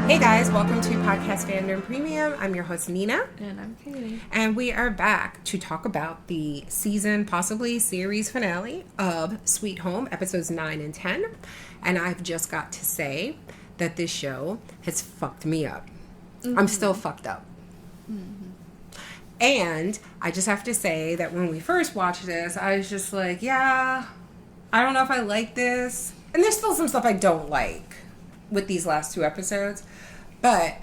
Hey guys, welcome to Podcast Fandom Premium. I'm your host Nina. And I'm Katie. And we are back to talk about the season, possibly series finale of Sweet Home, episodes 9 and 10. And I've just got to say that this show has fucked me up. Mm-hmm. I'm still fucked up. Mm-hmm. And I just have to say that when we first watched this, I was just like, yeah, I don't know if I like this. And there's still some stuff I don't like with these last two episodes. But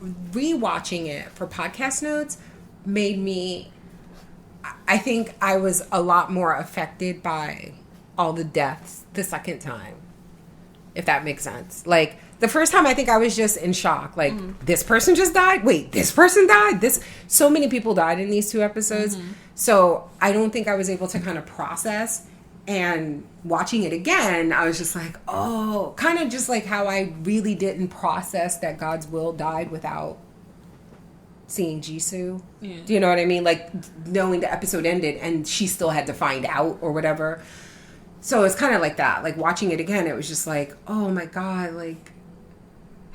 rewatching it for podcast notes made me, I think I was a lot more affected by all the deaths the second time, if that makes sense. Like, the first time I think I was just in shock. Like, this person just died? Wait, this person died? So many people died in these two episodes. Mm-hmm. So I don't think I was able to kind of process. And watching it again, I was just like, oh, kind of just like how I really didn't process that God's will died without seeing Jisoo. Yeah. Do you know what I mean? Like, knowing the episode ended and she still had to find out or whatever. So it's kind of like that. Like, watching it again, it was just like, oh my God, like,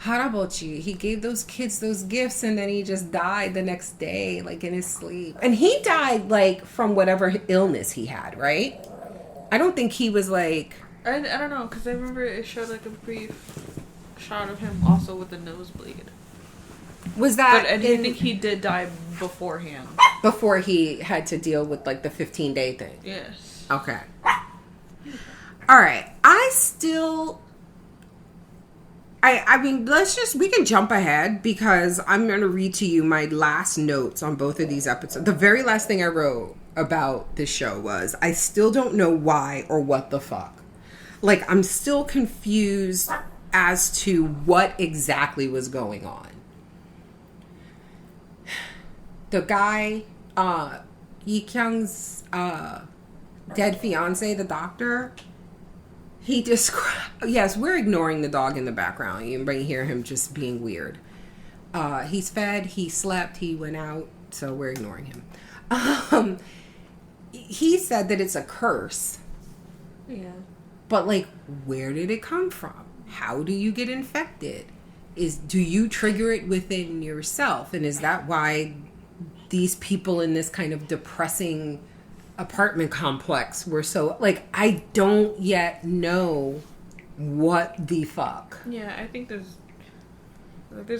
Harabochi, he gave those kids those gifts and then he just died the next day, like, in his sleep. And he died, like, from whatever illness he had, right? I don't think he was like... I don't know, because I remember it showed like a brief shot of him also with a nosebleed. Was that... But I think he did die beforehand. Before he had to deal with like the 15-day thing? Yes. Okay. Alright. I still... I mean, we can jump ahead because I'm going to read to you my last notes on both of these episodes. The very last thing I wrote about this show was, I still don't know why or what the fuck. Like, I'm still confused as to what exactly was going on. The guy, Yi Kyung's dead fiance, the doctor, he described... Yes, we're ignoring the dog in the background. You might hear him just being weird. He's fed, he slept, he went out, so we're ignoring him. He said that it's a curse. Yeah. But, like, where did it come from? How do you get infected? Do you trigger it within yourself? And is that why these people in this kind of depressing apartment complex were so... Like, I don't yet know what the fuck. Yeah, I think there's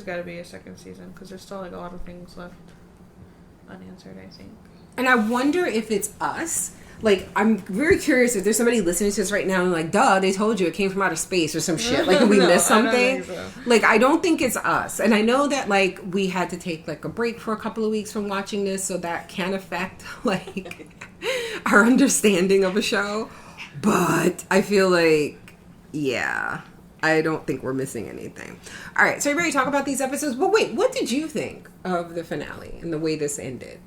got to be a second season because there's still, like, a lot of things left unanswered, I think. And I wonder if it's us. Like, I'm very curious if there's somebody listening to this right now and like, duh, they told you it came from outer space or some shit. Like, we missed something? I don't think so. Like, I don't think it's us. And I know that, like, we had to take, like, a break for a couple of weeks from watching this, so that can affect, like, our understanding of a show. But I feel like, yeah, I don't think we're missing anything. All right, so you ready to talk about these episodes? But wait, what did you think of the finale and the way this ended?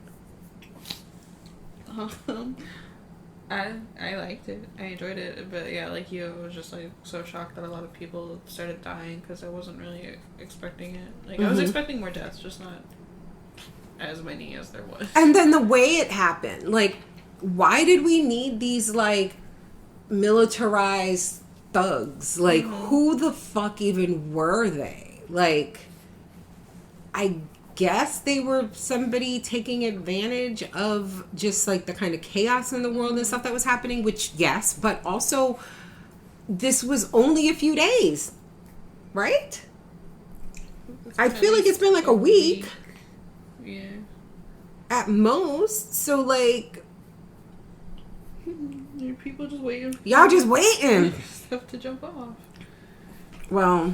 I liked it. I enjoyed it. But yeah, like you, I was just like so shocked that a lot of people started dying because I wasn't really expecting it. Like, I was expecting more deaths, just not as many as there was. And then the way it happened, like, why did we need these, like, militarized thugs? Like, who the fuck even were they? Like, I guess they were somebody taking advantage of just, like, the kind of chaos in the world and stuff that was happening, which, yes, but also this was only a few days, right? I feel like it's been like a week. Yeah. At most. So, like, people just waiting. Y'all just waiting. Stuff to jump off. Well,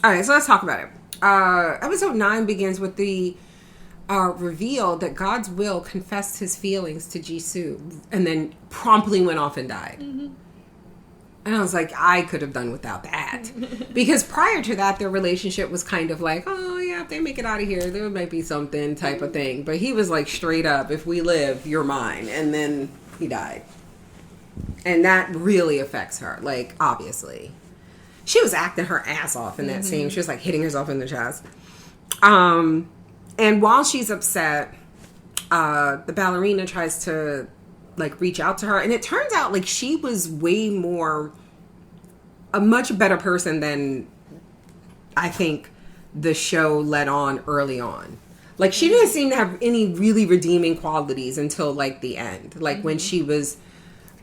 alright, so let's talk about it. Episode 9 begins with the reveal that God's will confessed his feelings to Jisoo and then promptly went off and died. Mm-hmm. And I was like, I could have done without that. Because prior to that, their relationship was kind of like, oh yeah, if they make it out of here, there might be something type of thing. But he was like, straight up, if we live, you're mine. And then he died. And that really affects her, like, obviously. She was acting her ass off in that scene. She was, like, hitting herself in the chest. And while she's upset, the ballerina tries to, like, reach out to her. And it turns out, like, she was way more... a much better person than I think the show led on early on. Like, she didn't seem to have any really redeeming qualities until, like, the end. Like, when she was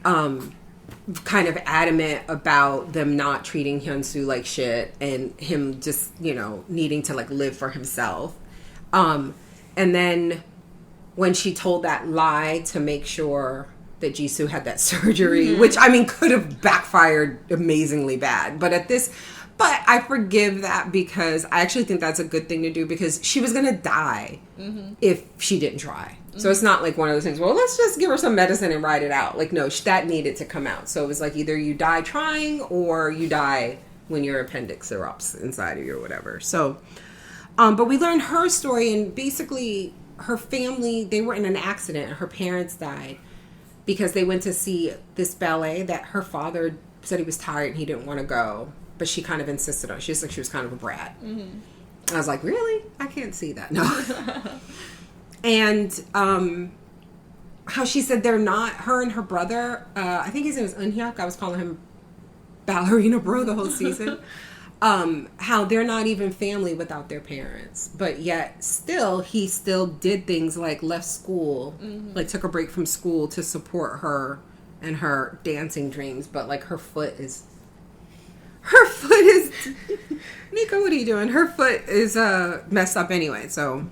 kind of adamant about them not treating Hyunsu like shit and him just, you know, needing to, like, live for himself. And then when she told that lie to make sure that Jisoo had that surgery, which, I mean, could have backfired amazingly bad. But I forgive that because I actually think that's a good thing to do because she was going to die if she didn't try. So it's not like one of those things, well, let's just give her some medicine and ride it out. Like, no, that needed to come out. So it was like either you die trying or you die when your appendix erupts inside of you or whatever. So, but we learned her story, and basically her family, they were in an accident. Her parents died because they went to see this ballet that her father said he was tired and he didn't want to go. But she kind of insisted on it. She was kind of a brat. I was like, really? I can't see that. No. And how she said they're not, her and her brother, I think his name was Eunhyuk. I was calling him Ballerina Bro the whole season. How they're not even family without their parents. But yet he still did things like left school, like took a break from school to support her and her dancing dreams. But like her foot is Nico, what are you doing? Her foot is messed up anyway. So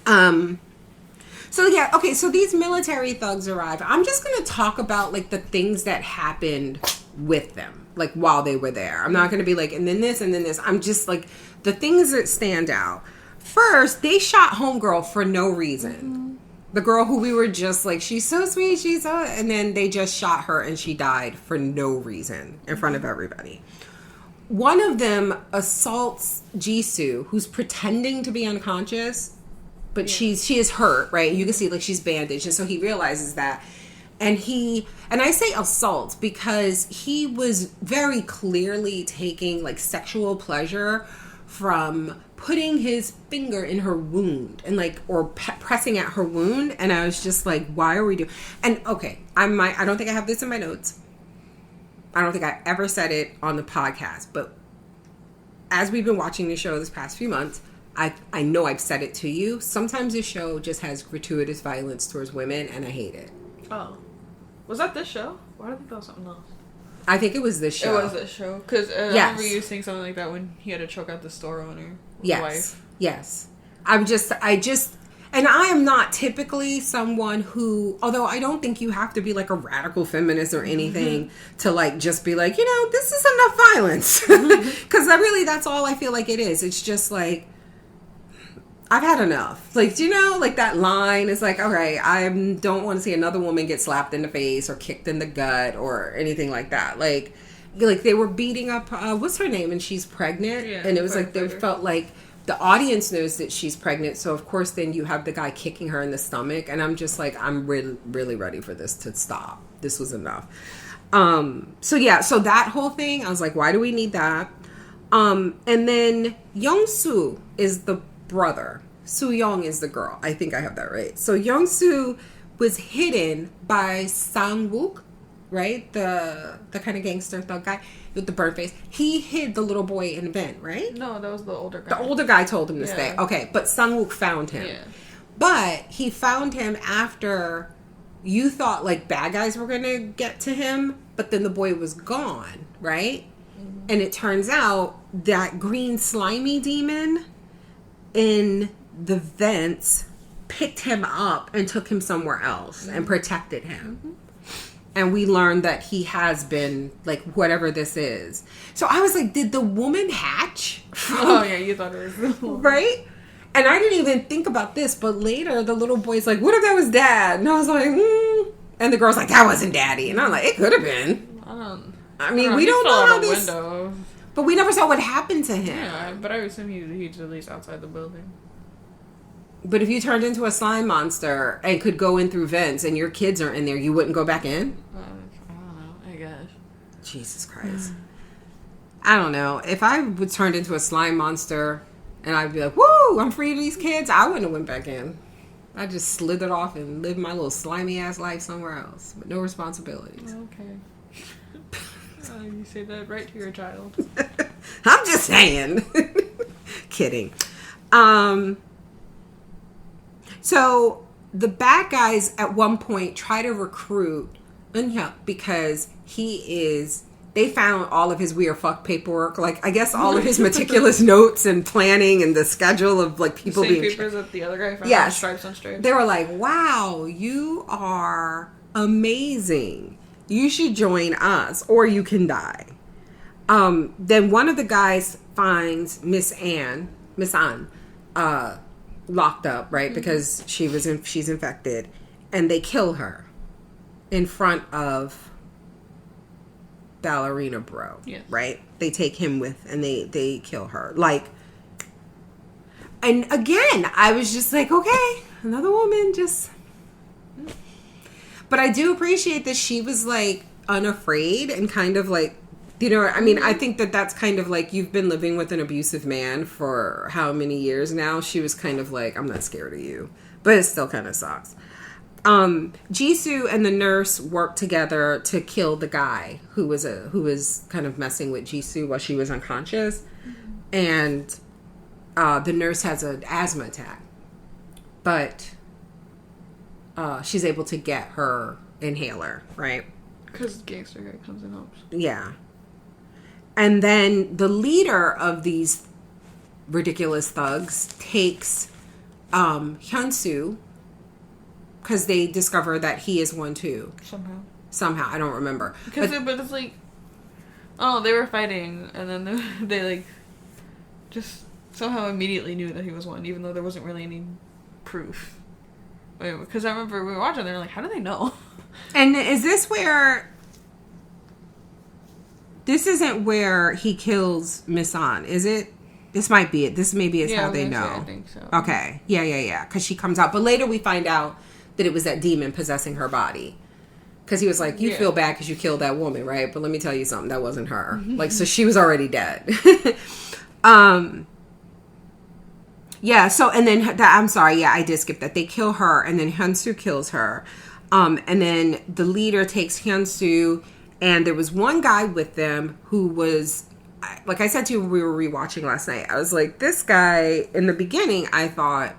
yeah, okay, so these military thugs arrive. I'm just going to talk about like the things that happened with them, like while they were there. I'm not going to be like, and then this, and then this. I'm just like, the things that stand out. First, they shot Homegirl for no reason. The girl who we were just like, she's so sweet, and then they just shot her and she died for no reason in front of everybody. One of them assaults Jisoo, who's pretending to be unconscious, but she is hurt, right? You can see like she's bandaged, and so he realizes that. And I say assault because he was very clearly taking like sexual pleasure from putting his finger in her wound and like, or pressing at her wound. And I was just like, why are we doing? And okay, I don't think I have this in my notes. I don't think I ever said it on the podcast, but as we've been watching the show this past few months, I know I've said it to you. Sometimes the show just has gratuitous violence towards women, and I hate it. Oh. Was that this show? Why did I think that was something else? I think it was this show. It was this show. Because I remember you saying something like that when he had to choke out the store owner. Wife. Yes. And I am not typically someone who, although I don't think you have to be like a radical feminist or anything to like just be like, you know, this is enough violence. Because that's all I feel like it is. It's just like, I've had enough. Like, you know, like that line is like, okay, I don't want to see another woman get slapped in the face or kicked in the gut or anything like that. Like they were beating up, what's her name? And she's pregnant. Yeah, and it was like, they felt like the audience knows that she's pregnant. So of course, then you have the guy kicking her in the stomach. And I'm just like, I'm really, really ready for this to stop. This was enough. So that whole thing, I was like, why do we need that? And then Young-soo is the brother. Soo-young is the girl. I think I have that right. So Young-soo was hidden by Sang-wook, right? The kind of gangster thug guy with the burnt face. He hid the little boy in a vent, right? No, that was the older guy. The older guy told him to stay. Okay, but Sang-wook found him. Yeah. But he found him after you thought like bad guys were going to get to him, but then the boy was gone, right? Mm-hmm. And it turns out that green slimy demon in the vents picked him up and took him somewhere else and protected him. And we learned that he has been like whatever this is. So I was like, did the woman hatch? Oh yeah, you thought it was right? And I didn't even think about this, but later the little boy's like, what if that was dad? And I was like, and the girl's like, that wasn't daddy. And I'm like, it could have been. I mean, we don't know how this window. But we never saw what happened to him. Yeah, but I assume he's at least outside the building. But if you turned into a slime monster and could go in through vents and your kids are in there, you wouldn't go back in? I don't know, I guess. Jesus Christ. I don't know. If I was turned into a slime monster and I'd be like, woo, I'm free of these kids, I wouldn't have went back in. I just slithered off and lived my little slimy ass life somewhere else with no responsibilities. Okay. You say that right to your child. I'm just saying. kidding. So the bad guys at one point try to recruit Eun-hyuk because they found all of his weird fuck paperwork. Like, I guess all of his meticulous notes and planning and the schedule of, like, people the same being... papers that the other guy found. Yes. Stripes on stripes. They were like, wow, you are amazing. You should join us or you can die. Then one of the guys finds Miss An, locked up, right? Because she's infected. And they kill her in front of Ballerina Bro, yes. Right? They take him with, and they kill her. Like, and again, I was just like, okay, another woman, just. But I do appreciate that she was like unafraid and kind of like, you know, I mean, I think that that's kind of like, you've been living with an abusive man for how many years now? She was kind of like, I'm not scared of you, but it still kind of sucks. Jisoo and the nurse worked together to kill the guy who was kind of messing with Jisoo while she was unconscious. And the nurse has an asthma attack, but she's able to get her inhaler, right? Because gangster guy comes and helps. Yeah. And then the leader of these ridiculous thugs takes Hyunsoo, because they discover that he is one too. Somehow. I don't remember. But it's like, oh, they were fighting, and then they like, just somehow immediately knew that he was one, even though there wasn't really any proof. Because I remember we were watching, they were like, how do they know? And is this where... This isn't where he kills Miss-an, is it? This might be it. This maybe is how they know. I think so. Okay. Yeah. Because she comes out. But later we find out that it was that demon possessing her body. Because he was like, you feel bad because you killed that woman, right? But let me tell you something. That wasn't her. Like, so she was already dead. Yeah, so, and then, I'm sorry, yeah, I did skip that. They kill her, and then Hyunsoo kills her. And then the leader takes Hyunsoo, and there was one guy with them who was, like I said to you when we were rewatching last night, I was like, this guy, in the beginning, I thought,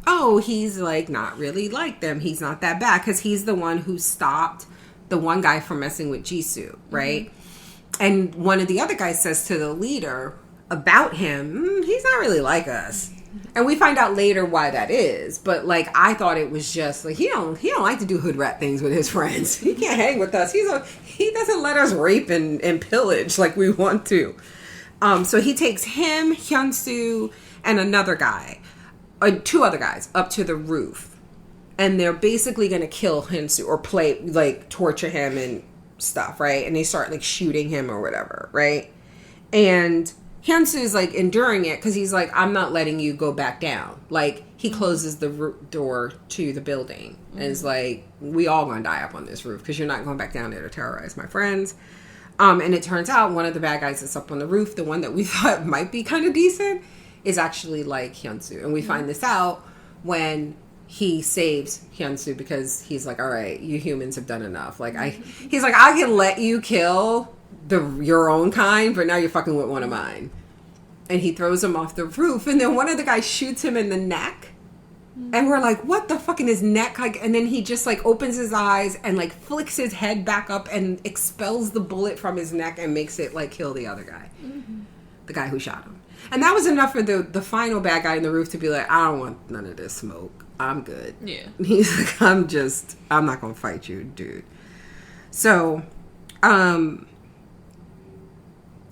oh, he's, like, not really like them. He's not that bad, because he's the one who stopped the one guy from messing with Jisoo, right? Mm-hmm. And one of the other guys says to the leader about him, he's not really like us. And we find out later why that is. But, like, I thought it was just, like, he don't like to do hood rat things with his friends. He can't hang with us. He doesn't let us rape and pillage like we want to. So he takes him, Hyunsoo, and another guy, two other guys, up to the roof. And they're basically going to kill Hyunsoo or torture him and stuff, right? And they start, like, shooting him or whatever, right? And Hyunsoo's like enduring it because he's like, I'm not letting you go back down. Like, he closes the door to the building and is like, we all gonna die up on this roof because you're not going back down there to terrorize my friends. And it turns out one of the bad guys that's up on the roof, the one that we thought might be kind of decent, is actually like Hyunsoo. And we find this out when he saves Hyunsoo because he's like, all right, you humans have done enough. Like, he's like, I can let you kill your own kind, but now you're fucking with one of mine. And he throws him off the roof, and then one of the guys shoots him in the neck, and we're like, what the fuck in his neck? Like, and then he just like opens his eyes and like flicks his head back up and expels the bullet from his neck and makes it like kill the other guy, the guy who shot him. And that was enough for the final bad guy in the roof to be like, I don't want none of this smoke, I'm good. Yeah. He's like, I'm not gonna fight you, dude. So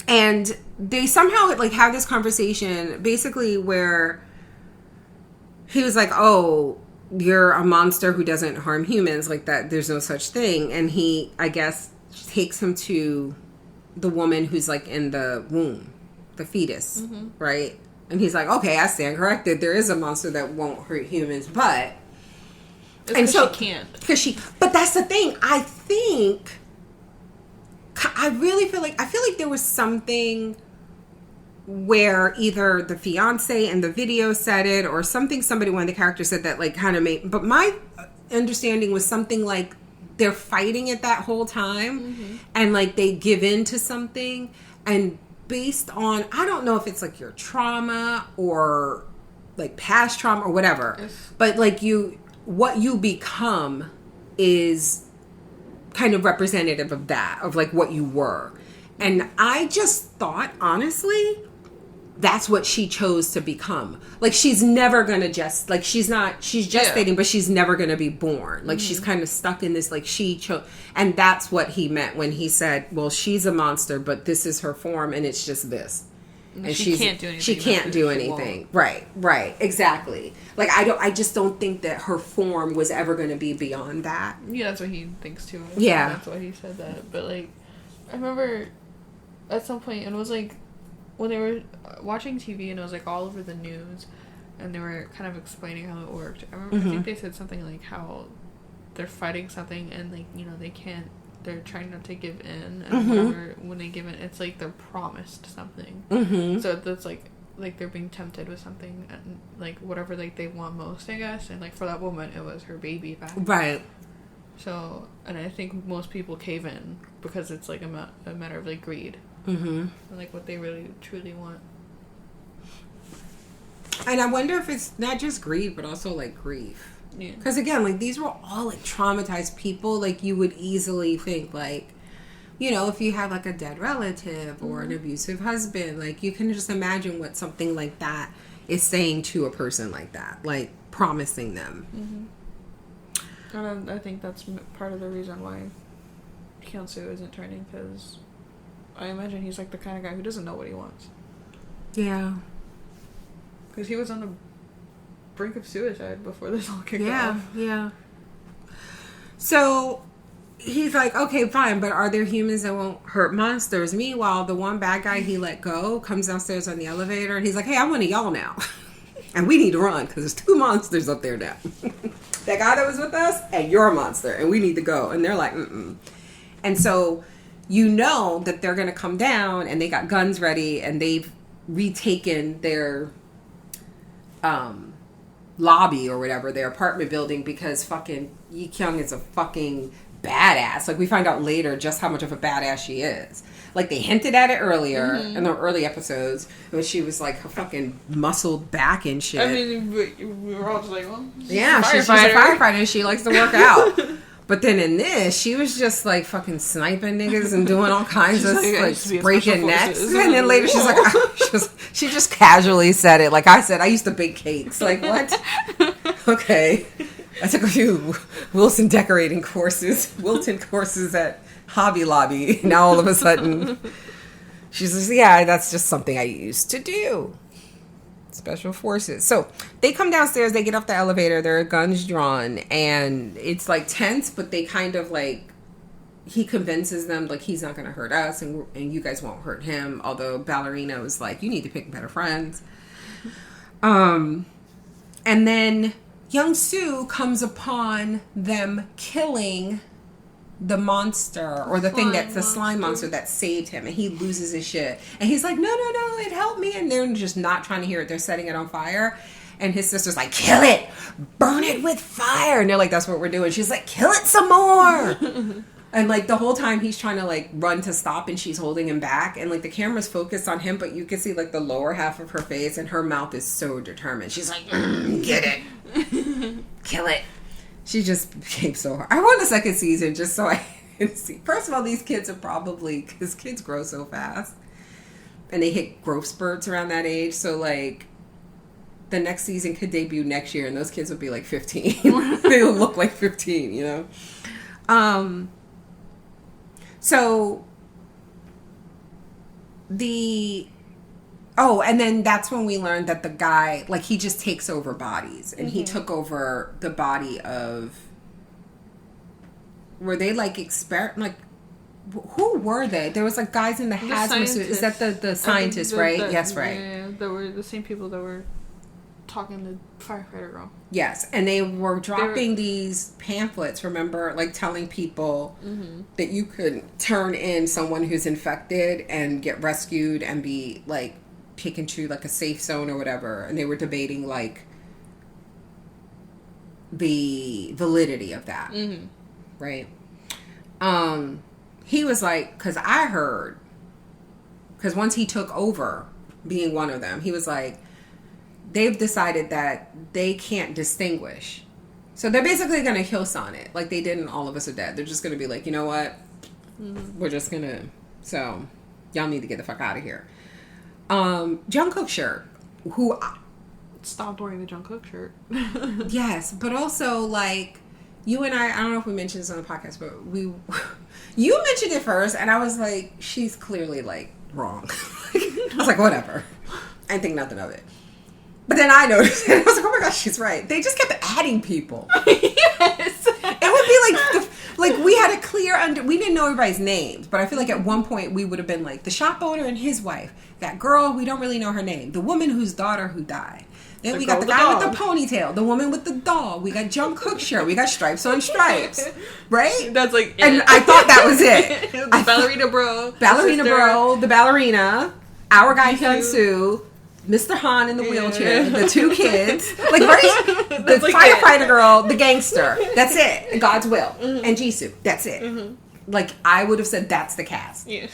and they somehow like have this conversation basically where he was like, oh, you're a monster who doesn't harm humans, like that, there's no such thing. And he, I guess, takes him to the woman who's like in the womb, the fetus, right? And he's like, okay, I stand corrected. There is a monster that won't hurt humans, but... It's because she can't. But that's the thing. I really feel like there was something where either the fiance in the video said it or something, one of the characters said that like kind of made, but my understanding was something like they're fighting it that whole time and like they give in to something and based on, I don't know if it's like your trauma or like past trauma or whatever, but like what you become is kind of representative of that, of like what you were. And I just thought, honestly, that's what she chose to become. Like, she's never gonna just, like, she's gestating, but she's never gonna be born. Like, she's kind of stuck in this, like, she chose. And that's what he meant when he said, well, she's a monster, but this is her form, and it's just this. And she can't do anything. She can't do anything. Right, exactly. Like, I just don't think that her form was ever gonna be beyond that. Yeah, that's what he thinks too. Yeah. That's why he said that. But, like, I remember at some point, and it was, like, when they were watching TV and it was like all over the news and they were kind of explaining how it worked. I remember, I think they said something like how they're fighting something and, like, you know, they're trying not to give in, and whatever, when they give in, it's like they're promised something. So that's like they're being tempted with something, and like whatever, like, they want most, I guess. And like for that woman, it was her baby back. Right. So, and I think most people cave in because it's like a matter of like greed. And like what they really truly want. And I wonder if it's not just greed, but also like grief. Yeah. Because again, like, these were all like traumatized people. Like, you would easily think, like, you know, if you have like a dead relative or an abusive husband, like, you can just imagine what something like that is saying to a person like that, like promising them. And I think that's part of the reason why Kyung-soo isn't turning, because I imagine he's like the kind of guy who doesn't know what he wants. Yeah. Because he was on the brink of suicide before this all kicked off. Yeah. So he's like, okay, fine, but are there humans that won't hurt monsters? Meanwhile, the one bad guy he let go comes downstairs on the elevator and he's like, hey, I'm one of y'all now. And we need to run because there's 2 monsters up there now. That guy that was with us, and you're a monster, and we need to go. And they're like, And so you know that they're going to come down, and they got guns ready, and they've retaken their lobby or whatever, their apartment building, because fucking Yi Kyung is a fucking badass. Like, we find out later just how much of a badass she is. Like, they hinted at it earlier in the early episodes when she was like her fucking muscled back and shit. I mean, we were all just like, well, she's a firefighter. She likes to work out. But then in this, she was just like fucking sniping niggas and doing all kinds of like breaking necks. And then later she's like, she just casually said it. Like I said, I used to bake cakes. Like, what? Okay. I took a few Wilton courses at Hobby Lobby. Now all of a sudden, she's just, yeah, that's just something I used to do. Special forces. So they come downstairs, they get off the elevator, there are guns drawn, and it's like tense, but they kind of like, he convinces them like he's not going to hurt us, and you guys won't hurt him. Although Ballerina was like, you need to pick better friends. And then Young-soo comes upon them killing the monster, or the thing that's the slime monster that saved him, and he loses his shit. And he's like, no, it helped me. And they're just not trying to hear it. They're setting it on fire. And his sister's like, kill it! Burn it with fire! And they're like, that's what we're doing. She's like, kill it some more! And like the whole time he's trying to like run to stop, and she's holding him back. And like the camera's focused on him, but you can see like the lower half of her face, and her mouth is so determined. She's like, get it! Kill it! She just became so hard. I want a second season just so I can see. First of all, these kids are probably, because kids grow so fast. And they hit growth spurts around that age. So, like, the next season could debut next year, and those kids would be, like, 15. They would look like 15, you know? So, and then that's when we learned that the guy, like, he just takes over bodies. And he took over the body of... Were they, like, who were they? There was, like, guys in the hazmat suit. Is that the scientists, right? Yes, right. Yeah, they were the same people that were talking to firefighter girl. Yes, and they were dropping these pamphlets, remember? Like, telling people that you could turn in someone who's infected and get rescued and be, like... taken to like a safe zone or whatever, and they were debating like the validity of that, right? He was like, because I heard Because once he took over being one of them, he was like, they've decided that they can't distinguish. So they're basically going to kill Sonnet like they did in All of Us Are Dead. They're just going to be like, you know what? We're just going to... So, y'all need to get the fuck out of here. Jungkook shirt, who... Stopped wearing the Jungkook shirt. Yes, but also, like, you and I don't know if we mentioned this on the podcast, but you mentioned it first, and I was like, she's clearly, like, wrong. I was like, whatever. I didn't think nothing of it. But then I noticed it. I was like, oh my gosh, she's right. They just kept adding people. Yes. It would be like we had a clear we didn't know everybody's names, but I feel like at one point we would have been like the shop owner and his wife, that girl, we don't really know her name, the woman whose daughter who died. Then we got the guy with the ponytail, the woman with the dog. We got Jungkook shirt. We got stripes on stripes, right? That's like it. And I thought that was it. The ballerina bro, the ballerina, our guy Hyun-soo, Mr. Han in the wheelchair, the two kids, like right, the like firefighter girl, the gangster. That's it. God's will and Jisoo. That's it. Like I would have said, that's the cast. Yeah.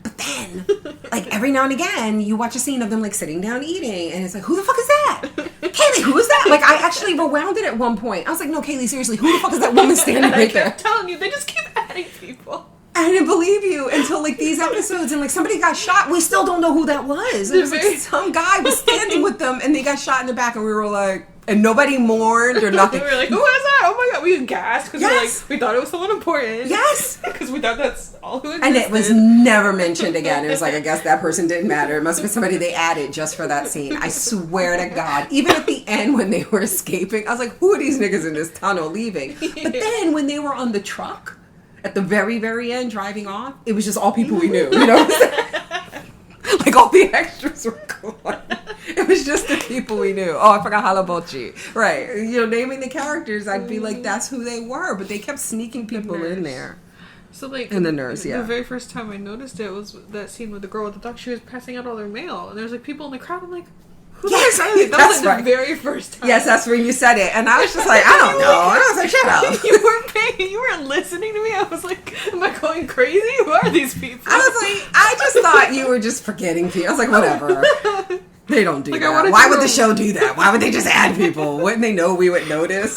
But then, like every now and again, you watch a scene of them like sitting down eating, and it's like, who the fuck is that? Kaylee, who is that? Like I actually rewound it at one point. I was like, no, Kaylee, seriously, who the fuck is that woman standing right there? I'm telling you, they just keep adding people. I didn't believe you until like these episodes, and like somebody got shot. We still don't know who that was. It was like some guy was standing with them, and they got shot in the back, and we were like, and nobody mourned or nothing. We were like, who was that? Oh my god, we gasped because yes. we thought it was someone important. Yes, because we thought that's all who existed. And it was never mentioned again. It was like, I guess that person didn't matter. It must have been somebody they added just for that scene. I swear to God. Even at the end when they were escaping, I was like, who are these niggas in this tunnel leaving? But then when they were on the truck at the very, very end driving off, it was just all people we knew. You know what I'm saying? Like all the extras were gone. It was just the people we knew. Oh, I forgot Halabochi. Right. You know, naming the characters, I'd be like, that's who they were. But they kept sneaking people in there. So like, and the nurse, yeah. The very first time I noticed it was that scene with the girl with the dog. She was passing out all their mail, and there's like people in the crowd. I'm like, who yes, that was that's like right. The very first time. Yes, that's when you said it, and I was just like, I don't know. And I was like, shut up. You weren't paying. You weren't listening to me. I was like, am I going crazy? Who are these people? I was like, I just thought you were just forgetting people. I was like, whatever. They don't do like, that. Why would the show do that? Why would they just add people? Wouldn't they know we would notice?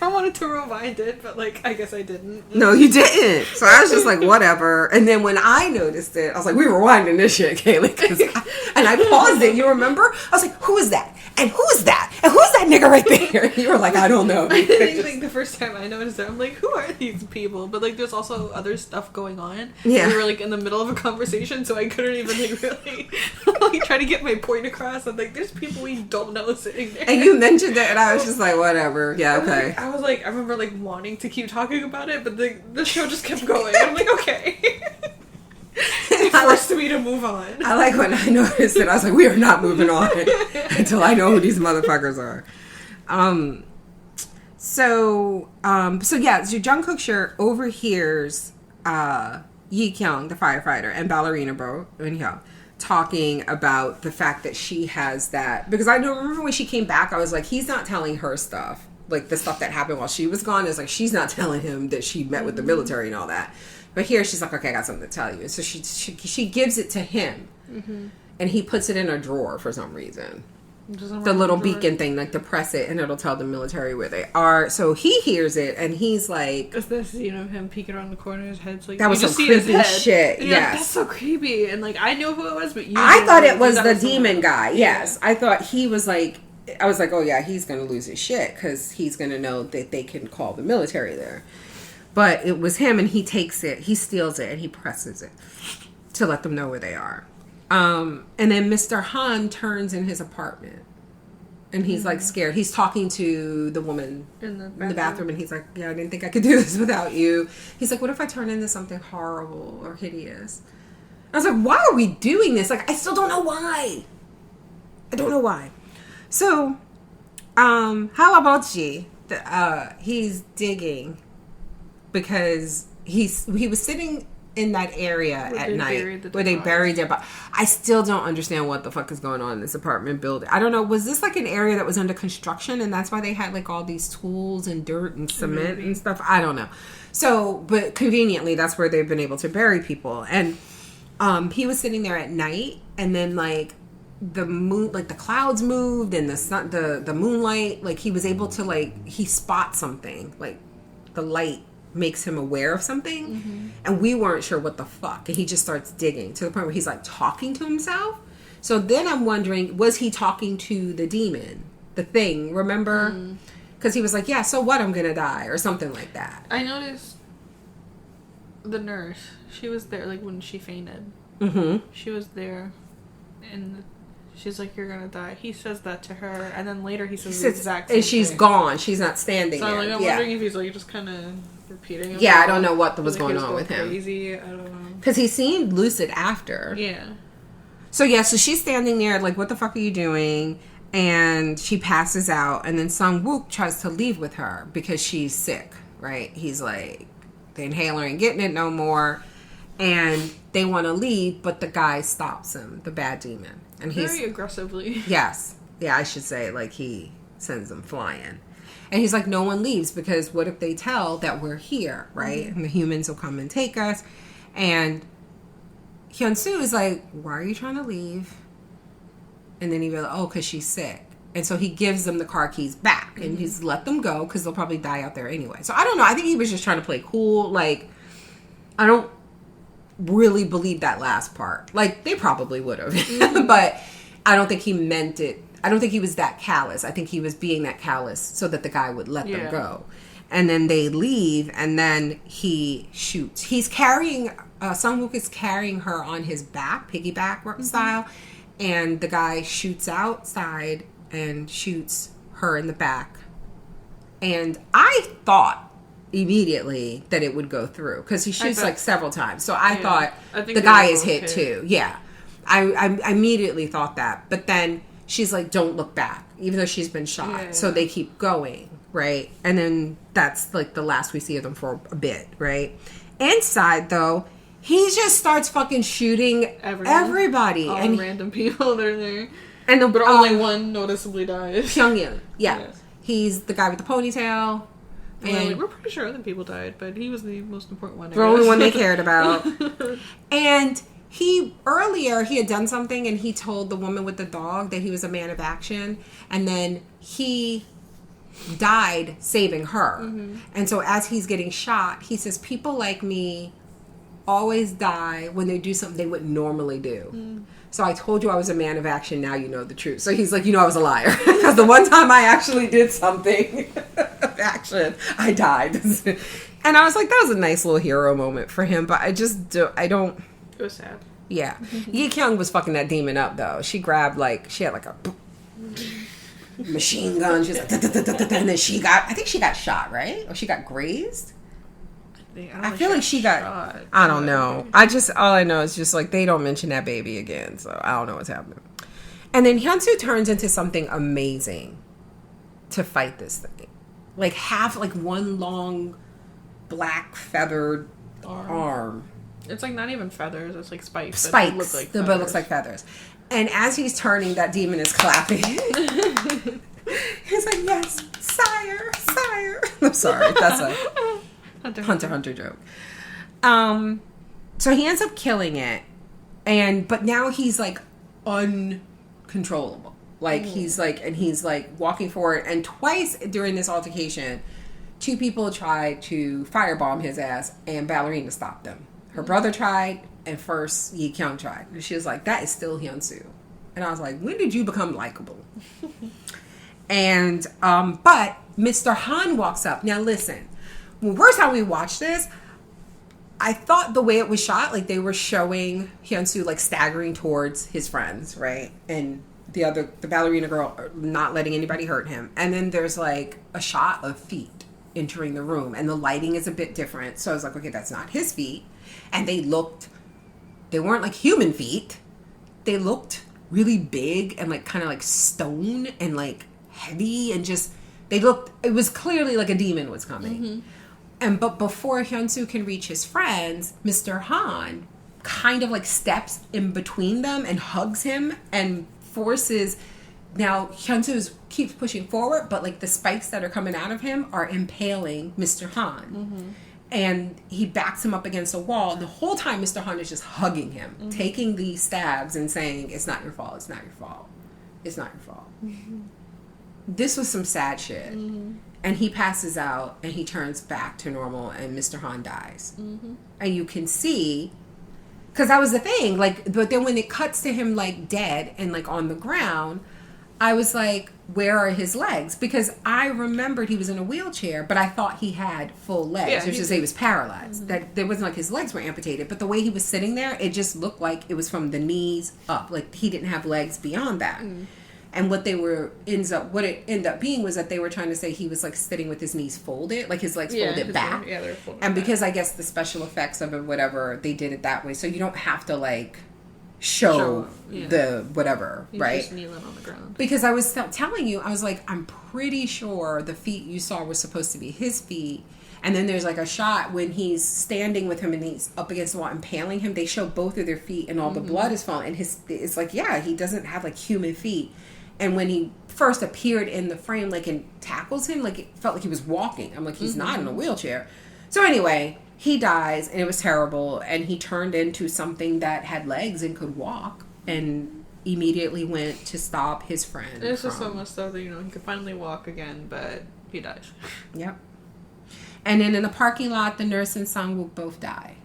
I wanted to rewind it, but like, I guess I didn't. No, you didn't. So I was just like, whatever. And then when I noticed it, I was like, we were rewinding this shit, Kaylee. And I paused it. You remember? I was like, who is that? And who is that? And who's that nigga right there? And you were like, I don't know. I think like the first time I noticed it, I'm like, who are these people? But like, there's also other stuff going on. Yeah. We were like in the middle of a conversation, so I couldn't even like really like try to get my point across. I'm like, there's people we don't know sitting there. And you mentioned it, and I was just like, whatever. Yeah, okay. I was like, I remember like wanting to keep talking about it, but the show just kept going. I'm like, okay. It forced me to move on. I like when I noticed it, I was like, we are not moving on until I know who these motherfuckers are. So Jungkook shirt overhears Yi Kyung, the firefighter, and ballerina bro, talking about the fact that she has that, because I remember when she came back, I was like, he's not telling her stuff, like the stuff that happened while she was gone. Is like, she's not telling him that she met with the military and all that. But here she's like, okay, I got something to tell you. So she gives it to him, and he puts it in a drawer for some reason. The little beacon thing, like to press it, and it'll tell the military where they are. So he hears it, and he's like, "Is this him peeking around the corner? His head's like that was some creepy shit." And yes, like, that's so creepy. And like, I knew who it was, but I thought it was the demon guy. Yes, I thought he was like. I was like, oh yeah, he's gonna lose his shit because he's gonna know that they can call the military there. But it was him, and he takes it, he steals it, and he presses it to let them know where they are. And then Mr. Han turns in his apartment, and he's like scared. He's talking to the woman in the bathroom, and he's like, yeah, I didn't think I could do this without you. He's like, what if I turn into something horrible or hideous? I was like, why are we doing this? Like, I still don't know why. I don't know why. So, Halabochi, he's digging because he was sitting in that area at night where they buried their body. I still don't understand what the fuck is going on in this apartment building. I don't know. Was this like an area that was under construction, and that's why they had like all these tools and dirt and cement and stuff? I don't know. So, but conveniently, that's where they've been able to bury people. And he was sitting there at night, and then like the moon, like the clouds moved, and the sun, the moonlight, like he was able to like he spots something, like the light makes him aware of something, and we weren't sure what the fuck, and he just starts digging to the point where he's like talking to himself. So then I'm wondering, was he talking to the demon, the thing? Remember? Because he was like, yeah, so what? I'm gonna die, or something like that. I noticed the nurse. She was there, like, when she fainted. She was there, and she's like, you're gonna die. He says that to her, and then later he says the exact same and she's thing. gone. She's not standing there. So I'm wondering if he's like just kind of repeating himself. Yeah, I don't know what was like going on with him. Crazy. I don't know. Because he seemed lucid after. Yeah. So yeah, so she's standing there like, what the fuck are you doing? And she passes out, and then Sung Wook tries to leave with her because she's sick, right? He's like, the inhaler ain't getting it no more, and they want to leave, but the guy stops him, the bad demon, and he's very aggressively. Yes, yeah, I should say, like he sends them flying, and he's like, no one leaves because what if they tell that we're here, right? And the humans will come and take us, and Hyun-soo is like, why are you trying to leave? And then he be like, oh, because she's sick. And so he gives them the car keys back. And he's let them go because they'll probably die out there anyway. So I don't know. I think he was just trying to play cool. Like, I don't really believe that last part. Like, they probably would have. But I don't think he meant it. I don't think he was that callous. I think he was being that callous so that the guy would let them go. And then they leave, and then he shoots. He's carrying, Sung-wook is carrying her on his back, piggyback style. And the guy shoots outside and shoots her in the back. And I thought immediately that it would go through because he shoots like several times. So I thought the guy is hit too. Yeah. I immediately thought that. But then she's like, don't look back, even though she's been shot. Yeah. So they keep going, right? And then that's like the last we see of them for a bit, right? Inside, though, he just starts fucking shooting everybody. All and random people that are there. And but only one noticeably dies. Pyongyang. Yeah. Yes. He's the guy with the ponytail. And we're pretty sure other people died, but he was the most important one. The only one they cared about. And earlier he had done something, and he told the woman with the dog that he was a man of action. And then he died saving her. And so as he's getting shot, he says, people like me always die when they do something they wouldn't normally do. So I told you I was a man of action, now you know the truth. So he's like, you know I was a liar. Because the one time I actually did something of action, I died. And I was like, that was a nice little hero moment for him. But I don't... It was sad. Yeah. Yi Kyung was fucking that demon up, though. She grabbed, like, she had like a machine gun. She was like, and then I think she got shot, right? Or she got grazed? I feel like she got shot. I don't know. All I know is just like they don't mention that baby again, so I don't know what's happening. And then Hyun-soo turns into something amazing to fight this thing. Like one long black feathered arm. It's like not even feathers, it's like spikes. Spikes. But it looks like feathers. And as he's turning, that demon is clapping. He's like, yes, sire, sire. I'm sorry, that's a Hunter joke. So he ends up killing it, but now he's like uncontrollable. Like he's like walking forward, and twice during this altercation, two people tried to firebomb his ass, and Ballerina stopped them. Her brother tried, and first Yi Kyung tried. And she was like, that is still Hyun-soo. And I was like, when did you become likable? And but Mr. Han walks up. Now listen. Well, first time we watched this, I thought the way it was shot, like they were showing Hyun-soo like staggering towards his friends, right? And the ballerina girl not letting anybody hurt him. And then there's like a shot of feet entering the room, and the lighting is a bit different. So I was like, okay, that's not his feet. And they weren't like human feet. They looked really big and like kind of like stone and like heavy, and just, it was clearly like a demon was coming. But before Hyun-soo can reach his friends, Mr. Han kind of like steps in between them and hugs him and forces. Now Hyun-soo keeps pushing forward, but like the spikes that are coming out of him are impaling Mr. Han. And he backs him up against a wall. And the whole time, Mr. Han is just hugging him, taking these stabs and saying, it's not your fault, it's not your fault, it's not your fault. This was some sad shit. And he passes out, and he turns back to normal, and Mr. Han dies. And you can see, because that was the thing, like, but then when it cuts to him, like, dead and, like, on the ground, I was like, where are his legs? Because I remembered he was in a wheelchair, but I thought he had full legs. Yeah, Which is, he was paralyzed. That there wasn't like his legs were amputated, but the way he was sitting there, it just looked like it was from the knees up. Like he didn't have legs beyond that. And what it ended up being was that they were trying to say he was like sitting with his knees folded, like his legs folded back. They're folded and back. because I guess the special effects of it, whatever, they did it that way, so you don't have to like show the whatever. He's right? Just kneeling on the ground. Because I was telling you, I was like, I'm pretty sure the feet you saw were supposed to be his feet. And then there's like a shot when he's standing with him and he's up against the wall impaling him. They show both of their feet and all the blood is falling. And it's like, yeah, he doesn't have like human feet. And when he first appeared in the frame, like, and tackles him, like, it felt like he was walking. I'm like, he's not in a wheelchair. So anyway, he dies, and it was terrible. And he turned into something that had legs and could walk, and immediately went to stop his friend. It's just so much stuff that, he could finally walk again, but he dies. Yep. And then in the parking lot, the nurse and Sung will both die.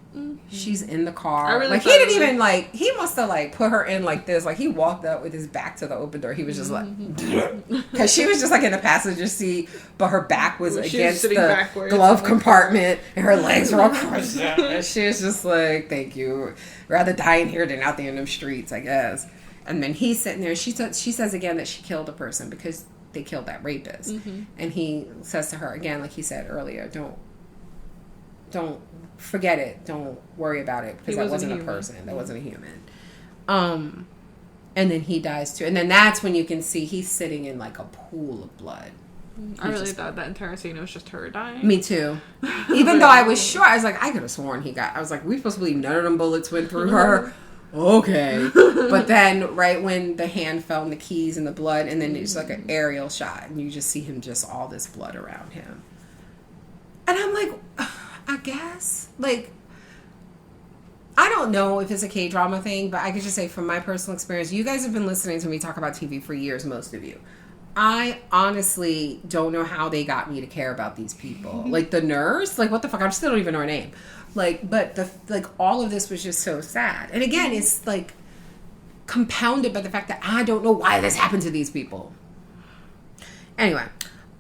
She's in the car. I really like, he didn't even, like, he must have, like, put her in like this. Like, he walked up with his back to the open door. He was just like, because she was just, like, in the passenger seat, but her back was against the glove compartment, and her legs were all crossed out. And she was just like, thank you. Rather die in here than out there in them streets, I guess. And then he's sitting there. She says again that she killed a person because they killed that rapist. And he says to her, again, like he said earlier, don't forget it. Don't worry about it, because that wasn't a person. That wasn't a human. And then he dies too. And then that's when you can see he's sitting in like a pool of blood. I really thought that entire scene was just her dying. Me too. Even though I was sure, I was like, I could have sworn I was like, we supposed to believe none of them bullets went through her. Okay. But then right when the hand fell and the keys and the blood, and then it's like an aerial shot, and you just see him, just all this blood around him. And I'm like, I guess, like, I don't know if it's a K-drama thing, but I could just say from my personal experience, you guys have been listening to me talk about TV for years, most of you. I honestly don't know how they got me to care about these people. Like, the nurse, like, what the fuck? I still don't even know her name. Like, but all of this was just so sad. And again, it's like compounded by the fact that I don't know why this happened to these people. Anyway,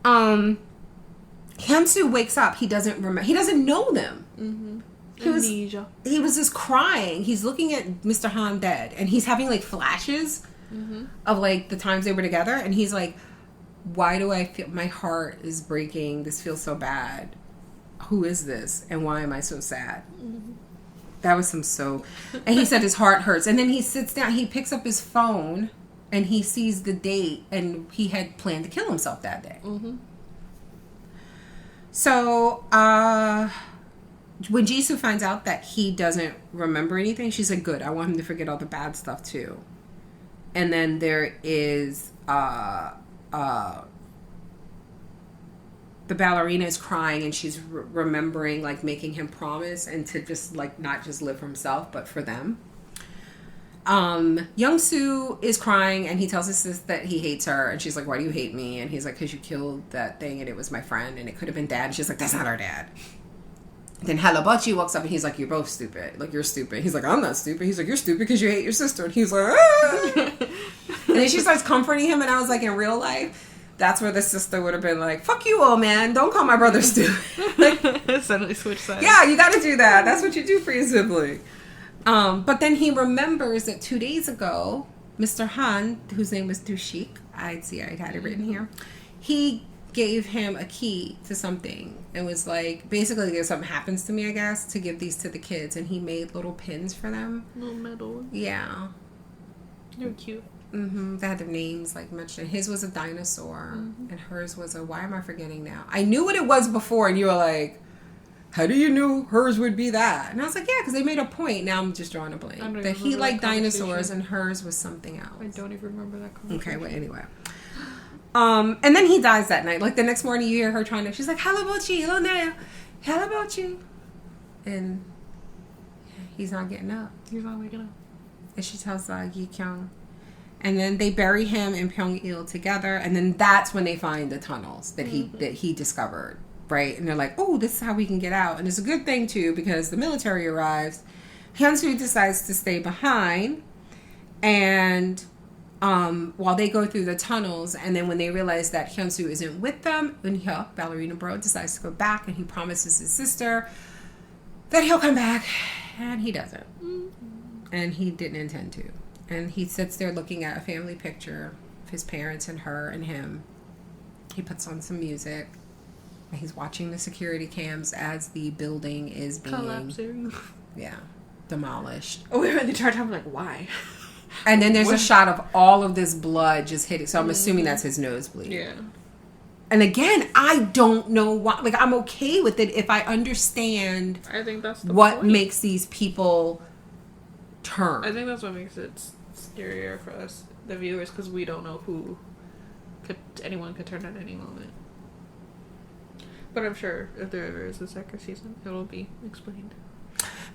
Hyun-soo wakes up. He doesn't remember. He doesn't know them. Amnesia. He was just crying. He's looking at Mr. Han dead, and he's having like flashes of like the times they were together, and he's like, why do I feel my heart is breaking? This feels so bad. Who is this? And why am I so sad? That was and he said his heart hurts. And then he sits down, he picks up his phone, and he sees the date, and he had planned to kill himself that day. So, when Jisoo finds out that he doesn't remember anything, she's like, good, I want him to forget all the bad stuff too. And then there is, the ballerina is crying, and she's remembering, like, making him promise and to just, like, not just live for himself, but for them. Young-soo is crying, and he tells his sister that he hates her, and she's like, why do you hate me? And he's like, because you killed that thing, and it was my friend, and it could have been dad. And she's like, that's not our dad. Then Halabachi walks up, and he's like, you're both stupid. Like, you're stupid. He's like, I'm not stupid. He's like, you're stupid because you hate your sister. And he's like, ah! And then she starts comforting him, and I was like, in real life, that's where the sister would have been like, fuck you, old man. Don't call my brother stupid. Like, suddenly switch sides. Yeah, you gotta do that. That's what you do for your sibling. But then he remembers that 2 days ago, Mr. Han, whose name was Dushik, I had it written here, he gave him a key to something. It was like, basically, if something happens to me, I guess, to give these to the kids. And he made little pins for them. Little metal. Yeah. They were cute. They had their names, like, mentioned. His was a dinosaur, and hers was why am I forgetting now? I knew what it was before, and you were like, how do you know hers would be that? And I was like, yeah, because they made a point. Now I'm just drawing a blank. That he liked dinosaurs, and hers was something else. I don't even remember that conversation. Okay, well, anyway. And then he dies that night. Like, the next morning, you hear her she's like, Halabochi, Ilona, Halabochi. and he's not getting up. He's not waking up. And she tells Yi Kyung. And then they bury him and Pyong-il together. And then that's when they find the tunnels that he discovered. Right? And they're like, oh, this is how we can get out. And it's a good thing, too, because the military arrives. Hyun-soo decides to stay behind. And while they go through the tunnels, and then when they realize that Hyun-soo isn't with them, Eun-hyo, Ballerina Bro, decides to go back. And he promises his sister that he'll come back. And he doesn't. And he didn't intend to. And he sits there looking at a family picture of his parents and her and him. He puts on some music. And he's watching the security cams as the building is being... collapsing. Yeah. Demolished. Oh, wait, the entire time I'm like, why? And then there's a shot of all of this blood just hitting. So I'm assuming that's his nosebleed. Yeah. And again, I don't know why. Like, I'm okay with it if I understand I think that's the what point. makes these people turn. I think that's what makes it scarier for us, the viewers, because we don't know anyone could turn at any moment. But I'm sure if there ever is a second season, it'll be explained.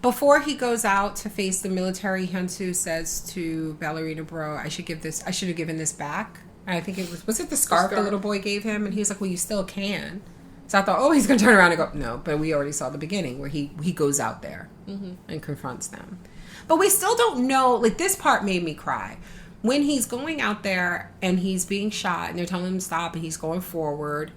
Before he goes out to face the military, Hyun-soo says to Ballerina Bro, I should have given this back. And I think was it the scarf the little boy gave him? And he was like, well, you still can. So I thought, oh, he's going to turn around and go, no. But we already saw the beginning where he goes out there and confronts them. But we still don't know, like, this part made me cry. When he's going out there and he's being shot and they're telling him to stop and he's going forward,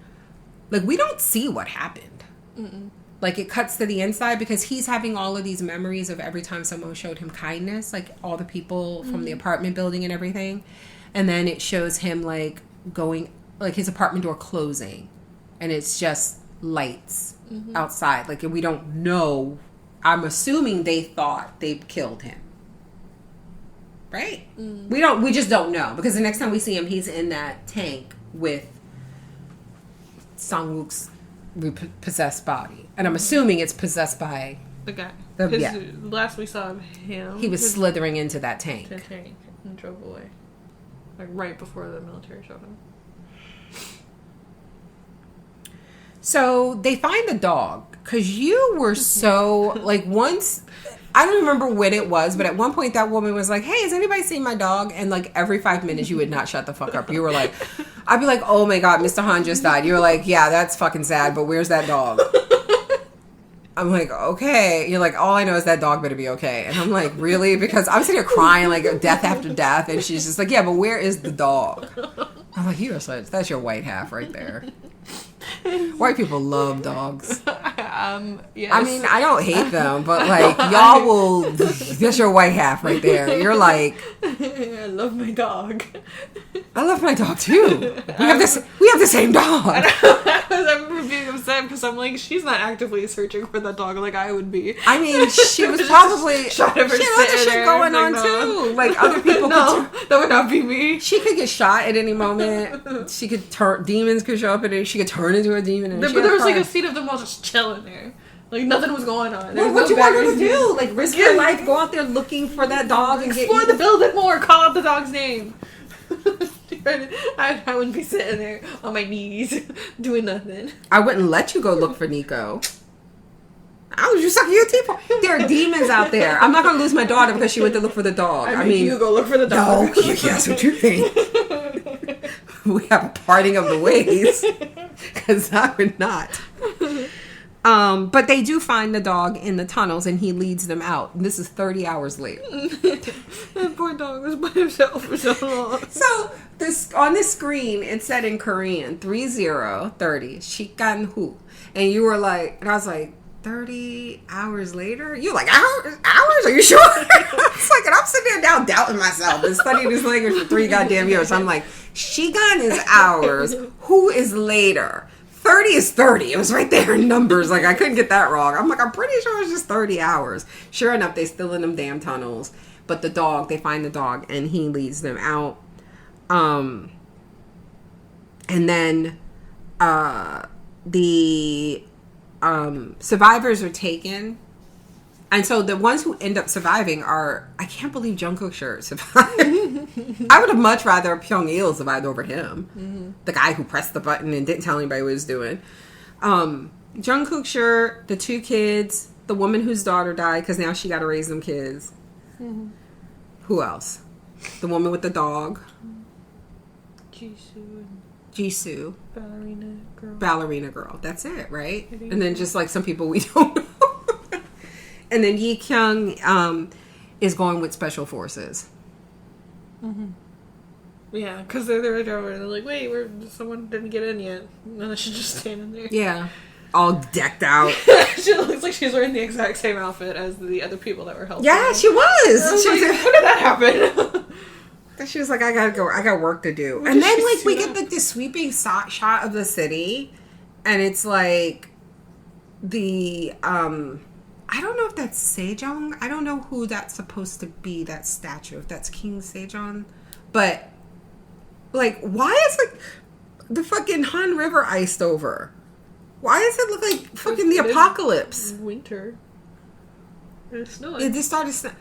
like, we don't see what happened. Like, it cuts to the inside because he's having all of these memories of every time someone showed him kindness, like all the people from the apartment building and everything. And then it shows him, like, going, like, his apartment door closing. And it's just lights outside. Like, and we don't know. I'm assuming they thought they killed him. Right? We just don't know. Because the next time we see him, he's in that tank with Sang-wook's possessed body. And I'm assuming it's possessed by... the guy. Yeah. Last we saw of him... He was slithering into that tank. To the tank and drove away. Like, right before the military showed him. So, they find the dog. Because you were so... Like, once... I don't remember when it was, but at one point that woman was like, hey, has anybody seen my dog? And, like, every 5 minutes you would not shut the fuck up. You were like... I'd be like, oh my God, Mr. Han just died. You were like, yeah, that's fucking sad, but where's that dog? I'm like, okay. You're like, all I know is that dog better be okay. And I'm like, really? Because I'm sitting here crying like death after death. And she's just like, yeah, but where is the dog? I'm like, that's your white half right there. White people love dogs. Yes. I mean, I don't hate them, but like, y'all will, that's your white half right there. You're like, I love my dog. I love my dog too. We have the same dog. I remember being upset because I'm like, she's not actively searching for that dog like I would be. I mean, she was probably she had other shit going on no. too. Like other people that would not be me. She could get shot at any moment. She could demons could show up at it. She could turn into a demon. But there was like a scene of them all just chilling there. Like nothing was going on. Well, what do you want her to do? Like risk your life, go out there looking for that dog and explore the building more. Call out the dog's name. I wouldn't be sitting there on my knees doing nothing. I wouldn't let you go look for Nico. I was just sucking your teeth. There are demons out there. I'm not going to lose my daughter because she went to look for the dog. I mean, you go look for the dog. No, that's what you think. We have a parting of the ways. Because I would not. But they do find the dog in the tunnels and he leads them out. And this is 30 hours later. That poor dog was by himself for so long. So on this screen, it said in Korean, 30, 시간 후. And you were like, and I was like, 30 hours later? You're like, hours? Are you sure? It's like, and I'm sitting there now doubting myself. Been studying this language for 3 goddamn years. I'm like, 시간 is hours. Who is later? 30 is 30. It was right there in numbers. Like, I couldn't get that wrong. I'm like, I'm pretty sure it's just 30 hours. Sure enough, they still in them damn tunnels. But the dog, they find the dog, and he leads them out. And then the survivors are taken. And so the ones who end up surviving are, I can't believe Jungkook survived. I would have much rather Pyong-il survived over him. Mm-hmm. The guy who pressed the button and didn't tell anybody what he was doing. Jungkook, the 2 kids, The woman whose daughter died because now she got to raise them kids. Mm-hmm. Who else? The woman with the dog. Jisoo. Ballerina girl. That's it, right? And then just like some people we don't know. And then Yi Kyung is going with Special Forces. Mm-hmm. Yeah, because they're over and they're like, wait, someone didn't get in yet. And then she's just standing there. Yeah. All decked out. She looks like she's wearing the exact same outfit as the other people that were helping. Yeah, she was. Like, when did that happen? She was like, I gotta go. I got work to do. And then, like, we get this sweeping shot of the city. And it's like the, I don't know if that's Sejong. I don't know who that's supposed to be, that statue. If that's King Sejong. But, like, why is, like, the fucking Han River iced over? Why does it look like fucking the apocalypse? Winter. It's snowing. It just started snowing.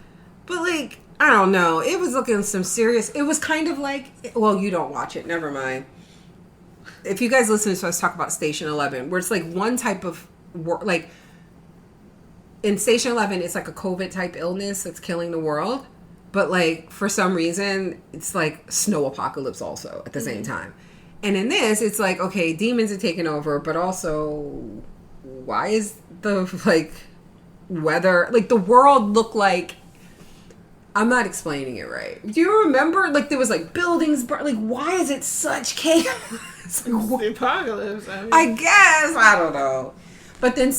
But, like, I don't know. It was looking some serious... It was kind of like... Well, you don't watch it. Never mind. If you guys listen to us talk about Station 11, where it's like one type of... Like, in Station 11, it's like a COVID-type illness that's killing the world. But, like, for some reason, it's like snow apocalypse also at the same time. And in this, it's like, okay, demons are taking over, but also, why is the, like, weather... Like, the world looked like... I'm not explaining it right. Do you remember? Like, there was, like, buildings... Like, why is it such chaos? Like, the apocalypse. I guess. I don't know. But then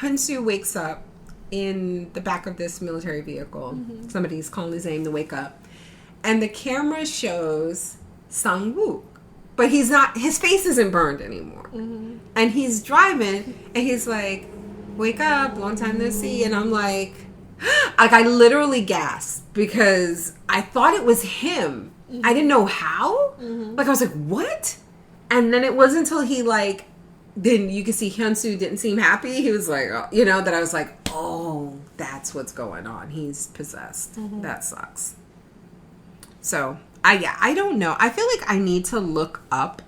Hunsu wakes up in the back of this military vehicle. Mm-hmm. Somebody's calling his name to wake up. And the camera shows Sang-wook. But he's not... His face isn't burned anymore. Mm-hmm. And he's driving, and he's like... Wake up, long time no see. And I'm like I literally gasped because I thought it was him. Mm-hmm. I didn't know how. Mm-hmm. Like, I was like, what? And then it wasn't until he, like, then you could see Hyunsu didn't seem happy. He was like, oh, you know, that I was like, oh, that's what's going on. He's possessed. Mm-hmm. That sucks. So, I don't know. I feel like I need to look up,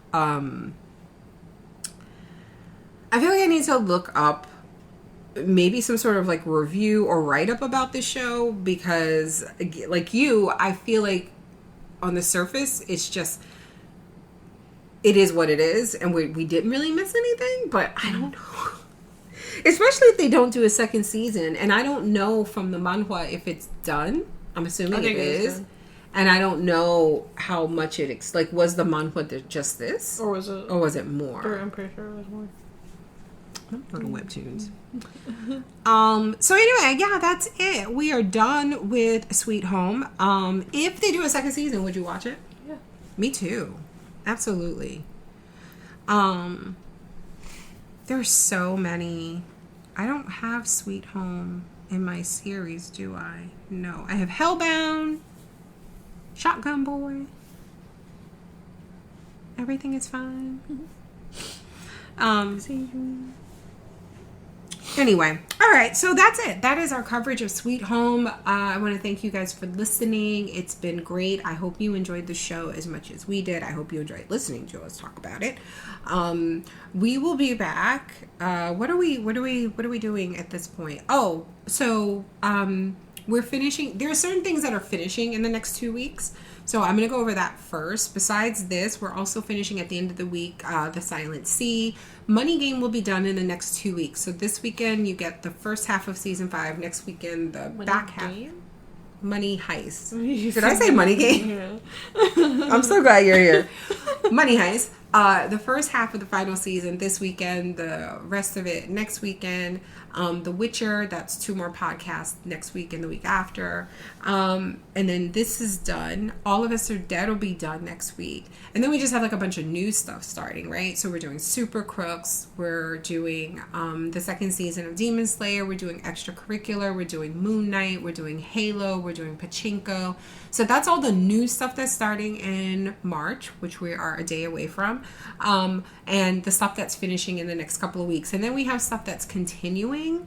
maybe some sort of like review or write-up about this show, because like you, I feel like on the surface it's just, it is what it is, and we didn't really miss anything, but I don't know. Especially if they don't do a second season, and I don't know from the manhwa if it's done. I'm assuming it is. And I don't know how much it like, was the manhwa just this, or was it more? I'm pretty sure it was more. Little webtoons. So anyway, yeah, that's it. We are done with Sweet Home. If they do a second season, would you watch it? Yeah. Me too. Absolutely. There's so many. I don't have Sweet Home in my series, do I? No. I have Hellbound, Shotgun Boy. Everything is fine. Anyway, all right, so that's it. That is our coverage of Sweet Home. I want to thank you guys for listening. It's been great. I hope you enjoyed the show as much as we did. I hope you enjoyed listening to us talk about it. We will be back. What are we doing at this point? Oh, so we're finishing. There are certain things that are finishing in the next 2 weeks. So I'm going to go over that first. Besides this, we're also finishing at the end of the week, The Silent Sea. Money Game will be done in the next 2 weeks. So this weekend, you get the first half of season 5. Next weekend, the back half. Money Heist. Did I say Money Game? Yeah. I'm so glad you're here. Money Heist. The first half of the final season this weekend. The rest of it next weekend. The Witcher, that's 2 more podcasts next week and the week after. And then this is done. All of Us Are Dead will be done next week. And then we just have like a bunch of new stuff starting, right? So we're doing Super Crooks. We're doing the second season of Demon Slayer. We're doing Extracurricular. We're doing Moon Knight. We're doing Halo. We're doing Pachinko. So that's all the new stuff that's starting in March, which we are a day away from. And the stuff that's finishing in the next couple of weeks. And then we have stuff that's continuing,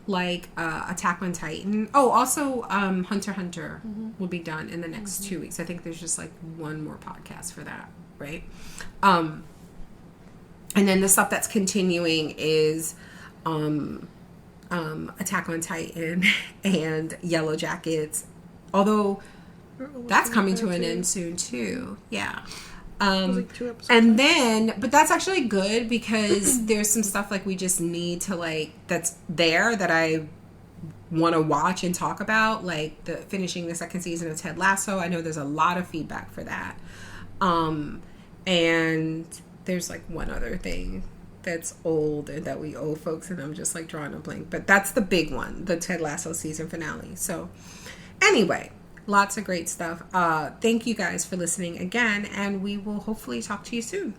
like Attack on Titan. Oh, also Hunter x Hunter will be done in the next 2 weeks. I think there's just like one more podcast for that, right? And then the stuff that's continuing is Attack on Titan and Yellow Jackets. Although that's coming to an end soon too. Yeah. Like 2 episodes. And then, but that's actually good because there's some stuff like we just need to like, that's there that I want to watch and talk about, like the finishing the 2nd season of Ted Lasso. I know there's a lot of feedback for that. And there's like one other thing that's old and that we owe folks, and I'm just like drawing a blank, but that's the big one, the Ted Lasso season finale. So anyway, lots of great stuff. Thank you guys for listening again, and we will hopefully talk to you soon.